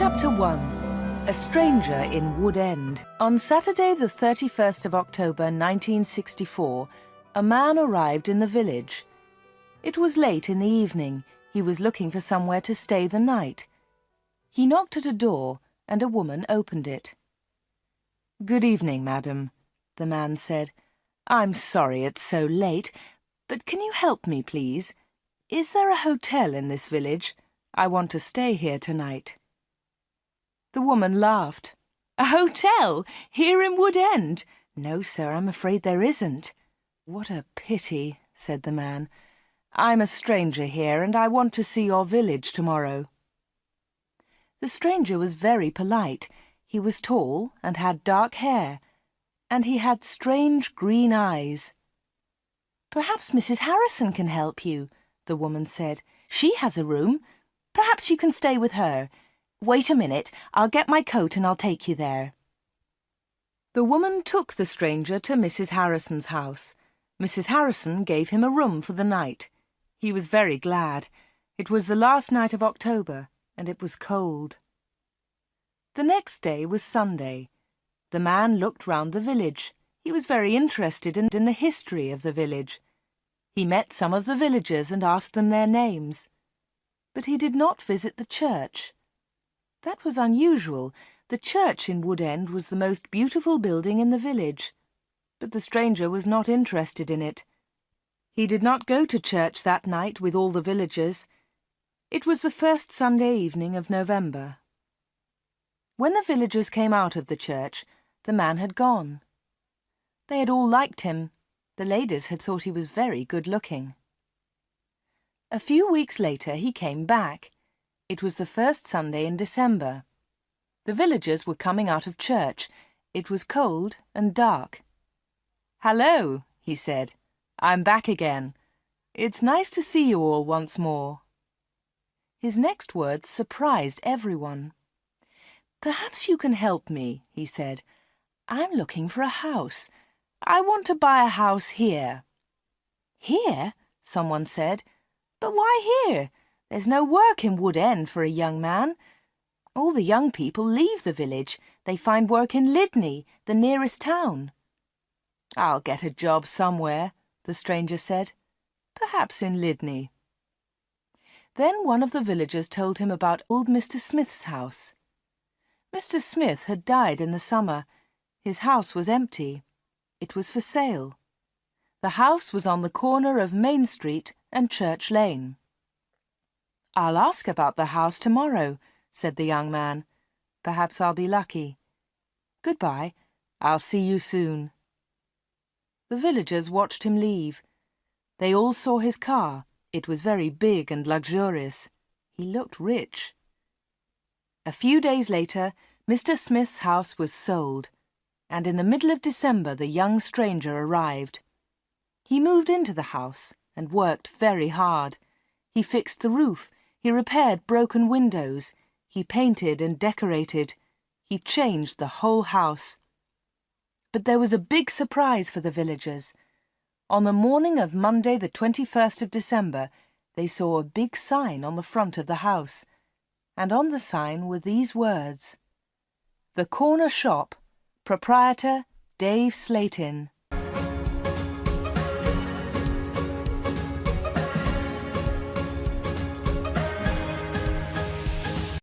Chapter 1. A Stranger in Wudend. On Saturday the 31st of October 1964, a man arrived in the village. It was late in the evening. He was looking for somewhere to stay the night. He knocked at a door, and a woman opened it. "Good evening, madam," the man said. "I'm sorry it's so late, but can you help me, please? Is there a hotel in this village? I want to stay here tonight." The woman laughed. "A hotel? Here in Wudend? No, sir, I'm afraid there isn't." "What a pity," said the man. "I'm a stranger here, and I want to see your village tomorrow." The stranger was very polite. He was tall and had dark hair, and he had strange green eyes. "Perhaps Mrs. Harrison can help you," the woman said. "She has a room. Perhaps you can stay with her. Wait a minute, I'll get my coat and I'll take you there." The woman took the stranger to Mrs. Harrison's house. Mrs. Harrison gave him a room for the night. He was very glad. It was the last night of October, and it was cold. The next day was Sunday. The man looked round the village. He was very interested in the history of the village. He met some of the villagers and asked them their names. But he did not visit the church. That was unusual. The church in Wudend was the most beautiful building in the village. But the stranger was not interested in it. He did not go to church that night with all the villagers. It was the first Sunday evening of November. When the villagers came out of the church, the man had gone. They had all liked him. The ladies had thought he was very good-looking. A few weeks later he came back. It was the first Sunday in December. The villagers were coming out of church. It was cold and dark. "Hello," he said. "I'm back again. It's nice to see you all once more." His next words surprised everyone. "Perhaps you can help me," he said. "I'm looking for a house. I want to buy a house here." "Here?" someone said. "But why here? There's no work in Wudend for a young man. All the young people leave the village. They find work in Lydney, the nearest town." "I'll get a job somewhere," the stranger said. "Perhaps in Lydney." Then one of the villagers told him about old Mr. Smith's house. Mr. Smith had died in the summer. His house was empty. It was for sale. The house was on the corner of Main Street and Church Lane. "I'll ask about the house tomorrow," said the young man. "Perhaps I'll be lucky. Goodbye. I'll see you soon." The villagers watched him leave. They all saw his car. It was very big and luxurious. He looked rich. A few days later, Mr. Smith's house was sold, and in the middle of December the young stranger arrived. He moved into the house and worked very hard. He fixed the roof. He repaired broken windows. He painted and decorated. He changed the whole house. But there was a big surprise for the villagers. On the morning of Monday, the 21st of December, they saw a big sign on the front of the house, and on the sign were these words: "The Corner Shop, Proprietor Dave Slatin."